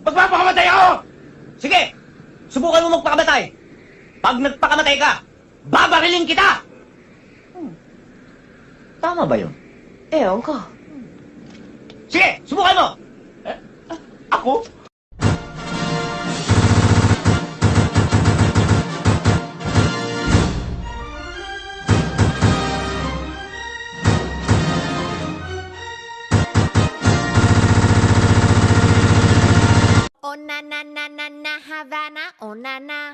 Magpapakamatay ako! Sige! Subukan mo magpakamatay! Pag nagpakamatay ka, babarilin kita! Tama ba yun? Ewan ko. Sige! Subukan mo! Ako? Oh na na na na na Havana, oh na na.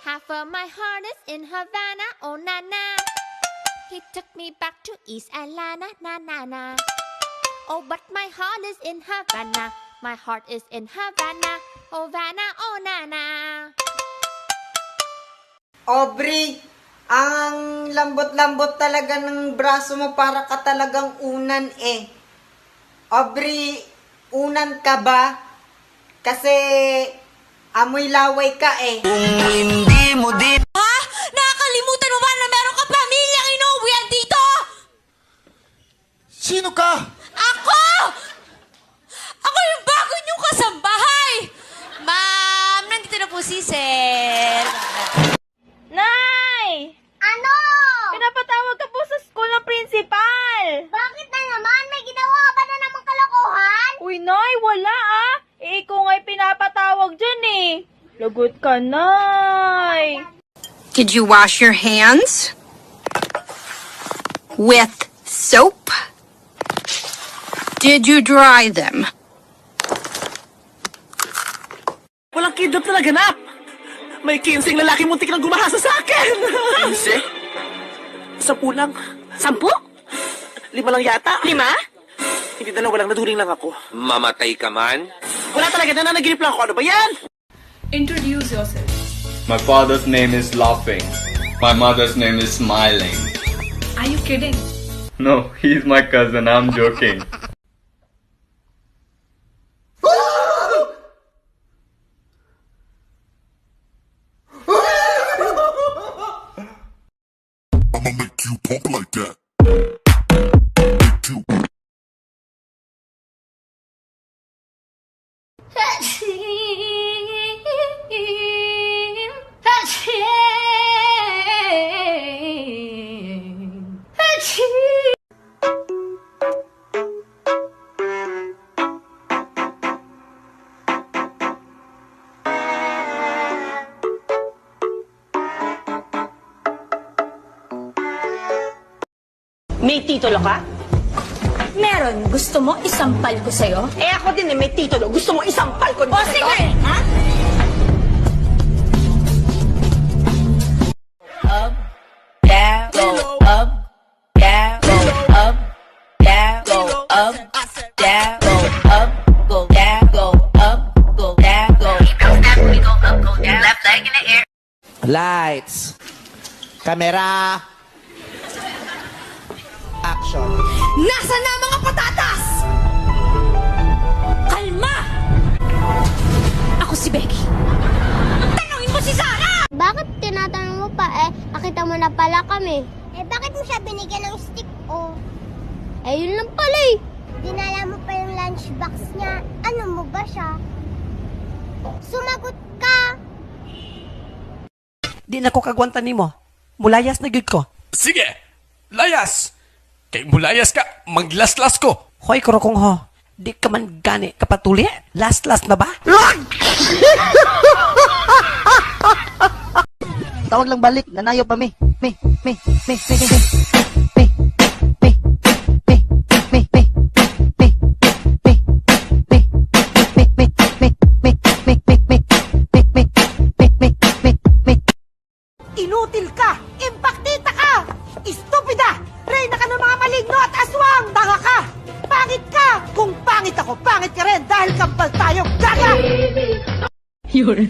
Half of my heart is in Havana, oh na na. He took me back to East Atlanta, na na na. Oh, but my heart is in Havana. My heart is in Havana, oh Havana, oh na na. Aubrey, ang lambot-lambot talaga ng braso mo, para ka talagang unan eh. Aubrey, unan ka ba? Kasi amoy laway ka eh. Kung hindi mo din Ha? Nakakalimutan mo ba na meron ka pamilyang inuwian dito? Sino ka? Ako! Ako yung bago niyong kasambahay! Ma'am, nandito na po si Sir. Nay! Ano? Pinapatawag ka po sa school ng principal! Bakit na naman? May ginawa ka ba na namang kalokohan? Uy, Nay, wala ah! Eh, ikaw nga'y pinapatawag dyan eh! Lagot ka, Nay! Did you wash your hands? With soap? Did you dry them? Walang kidnap na naganap. May 15 lalaki muntik nang gumahasa sa akin. 15? 10 lang. 10? 5 lang yata. 5? Hindi dalawa lang, naduling lang ako. Mamatay ka man? Wala talaga, nananaginip lang ako. Ano ba yan? Introduce yourself. My father's name is Laughing. My mother's name is Smiling. Are you kidding? No, he's my cousin. I'm joking. I'ma make you pump like that. May titulo ka? Meron. Gusto mo isampal ko sa'yo? Eh ako din eh, may titulo. Gusto mo isampal ko O dito? sige! Ha? Up, down, go up, down, go up, down, go up, down, go up, go down, go up, go down, go. We go up, go down. Left leg in the air. Lights. Camera. Action. Nasaan na ang mga patatas? Kalma! Ako si Becky. Tanungin mo si Sarah! Bakit tinatanong mo pa eh? Nakita mo na pala kami. Eh bakit mo siya binigyan ng stick oh? Eh yun lang pala eh. Dinala mo pa yung lunchbox niya. Ano mo ba siya? Sumagot ka! Di na ko kagwantan nimo. Mulayas na gyud ko. Sige! Layas! Kay mulayas ka, maglaslas ko! Hoy, kurokong ho. Di ka man gani kapatuli? Last na ba? Tawag lang balik. Nanayo pa mi. Mi. Inutil ka! Impaktita ka! Estupida! Reyna ka ng mga maligno at aswang! Tanga ka! Pangit ka! Kung pangit ako, pangit ka rin dahil kambal tayo! Gaga! Yun.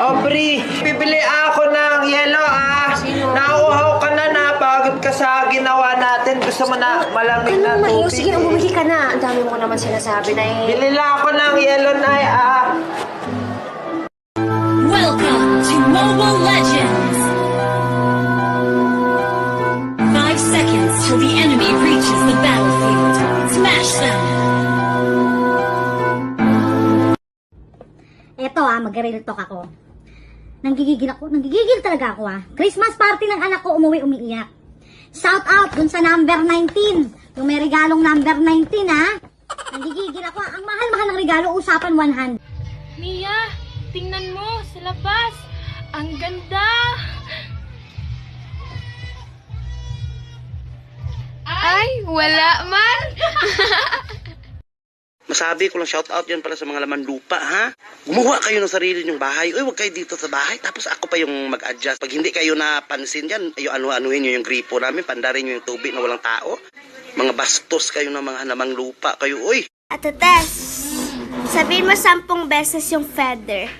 Aubrey, bibili ako ng yelo ah. Nauuhaw ka na, napagod napagod ka sa ginawa natin. Gusto mo na malamig na tubig. Sige, bumili ka na. Ang dami mo naman sinasabi na eh. Bili lang ako ng yellow na Welcome to Mobile Legends! 5 seconds till the enemy reaches the battlefield. Smash them! Eto mag-real talk ako. Nanggigigil talaga ako Christmas party ng anak ko, umuwi umiiyak. Shout out dun sa number 19. Yung may regalong number 19 Nanggigigil ako. Ang mahal-mahal ng regalo, usapan 100. Mia, tingnan mo sa labas. Ang ganda. Ay, wala man. Masabi ko lang, shout out yan para sa mga laman lupa, ha? Gumawa kayo ng sarili nyong bahay. Uy, huwag kayo dito sa bahay. Tapos ako pa yung mag-adjust. Pag hindi kayo napansin yan, ano-anuhin nyo yung gripo namin, pandarin nyo yung tubig na walang tao. Mga bastos kayo ng mga lamang lupa. Kayo, uy! Ate Tess, sabihin mo 10 beses yung feather.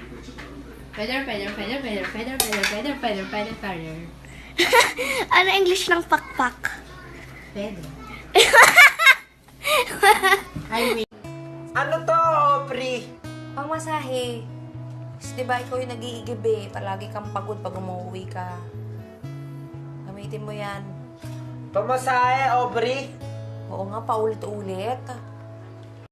Feather. Ano English ng pakpak? Feather. Ano to, Aubrey? Pang masahe. Kasi diba ikaw yung nag-iigib eh. Palagi kang pagod pag umuwi ka. Gamitin mo yan. Pamasahe, Aubrey? Oo nga, paulit-ulit.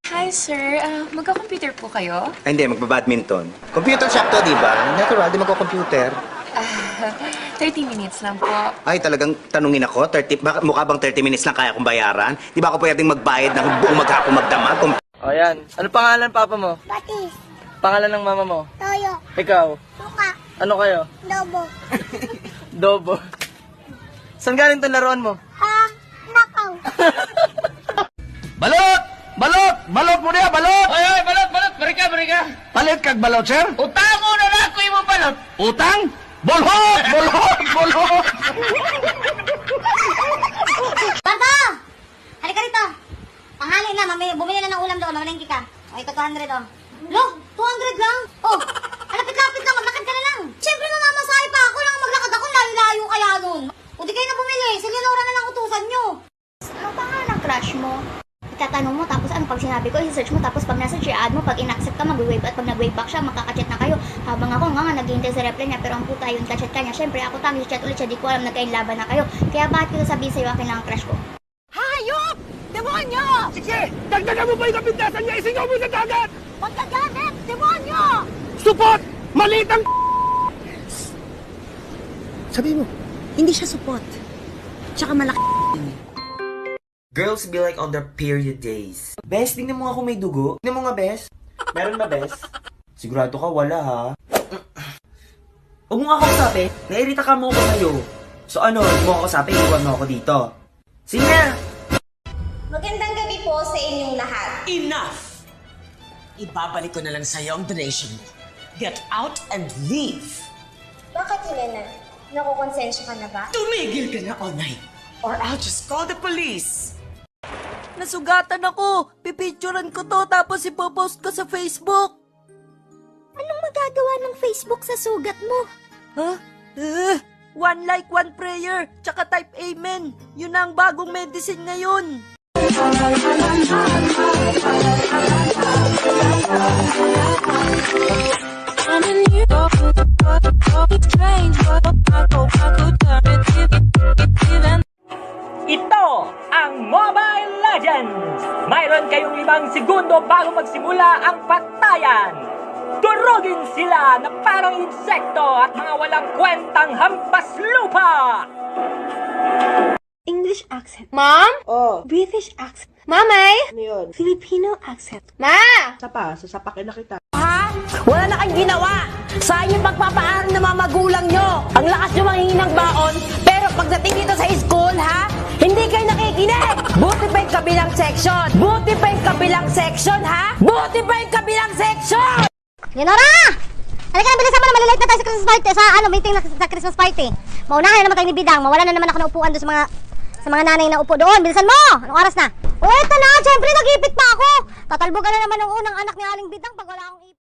Hi, sir. Magka-computer po kayo? Ay, hindi, magba-badminton. Computer shop to, di ba? Natural, di magko-computer. 30 minutes lang po. Ay, talagang tanungin ako, mukha bang 30 minutes lang kaya kong bayaran? Di ba ako pwedeng magbayad ng buong maghapong magdamag? O yan. Ano pangalan papa mo? Batis, Pangalan ng mama mo? toyo, Ikaw? suka, Ano kayo? lobo. Dobo. Saan galing itong laruan mo? Nakaw. Balot! Balot! Balot mo niya, balot! Oy, balot! Barika! Palit kag balot, sir? Utang mo na ako yung balot! Utang? Bolhot! Banta! Halika rito. Tanghali na, bumili na ng ulam doon, mamalengke ka. O, ito 200 Lo, 200 lang? Oh, lapit-lapit lang, maglakad ka na lang. Siyempre mamamasahe pa ako lang maglakad ako, layo-layo kaya nun. O di kayo na bumili, si Leonora na lang utusan nyo. Ano pa nga ng crush mo? Itatanong mo, tapos ano pag sinabi ko, i-search mo, tapos pag nasa i-add mo, pag in-accept ka, mag-wave at pag nag-wave back siya, magkakachat na kayo. Habang ako nga naghihintay sa reply niya, pero ang puta yun, kachat ka niya. Siyempre ako tangi, chat ulit siya, di ko alam, nagkainlaban na kayo. Kaya bakit ko sabihin sa'yo, akin lang ang crush ko? Hayop! Demonyo! Sige! Dagdagan mo pa yung kapintasan niya! Isingaw mo sa dagat! Magkagamit! Demonyo! Supot! Maliit ang Sabi mo, hindi siya support. Tsaka malaki. Girls be like on their period days. Bes, tingnan mo nga kung may dugo. Tingnan mo nga, Bes. Meron ba, Bes? Sigurado ka, wala ha. Huwag mo nga ako kasabi. Nairita ka mo ako sa'yo. So ano, huwag mo ako kasabi, iwan mo ako dito. Sige na! Magandang gabi po sa inyong lahat. Enough! Ibabalik ko na lang sa'yo ang donation mo. Get out and leave! Bakit, Helena? Nakukonsensya ka na ba? Tumigil ka na, Onay! Or I'll just call the police! Nasugatan ako! Pipicturean ko to tapos ipopost ko sa Facebook! Anong magagawa ng Facebook sa sugat mo? Ha? One like, one prayer, tsaka type amen. Yun na ang bagong medicine ngayon. Ito ang Mobile Legends! Mayroon kayong 5 segundo bago magsimula ang patayan. Durugin sila na parang insekto at mga walang kwentang hampas lupa! English accent. Mom? Oh. British accent. Mamay? Ano yun? Filipino accent. Ma! Sasapakin na kita. Ha? Wala na kayong ginawa. Sayang yung pagpapaaral ng mga magulang nyo. Ang lakas nyo manghingi ng baon, pero pagdating dito sa school, ha? Hindi kayo nakikinig. Buti pa yung kabilang section. Buti pa yung kabilang section, ha? Buti pa yung kabilang section! Leonora! Halika na, bilisan mo na, malilate na tayo sa Christmas party. Meeting na sa Christmas party. Maunahan na naman tayo ni Bidang. Mawala na naman ako na upuan doon sa mga nanay na upo doon. Bilisan mo! Anong oras na? O, eto na! Siyempre, nag-ipit pa ako! Tatalbo ka na naman ng unang anak ni Aling Bidang pag wala akong ipit.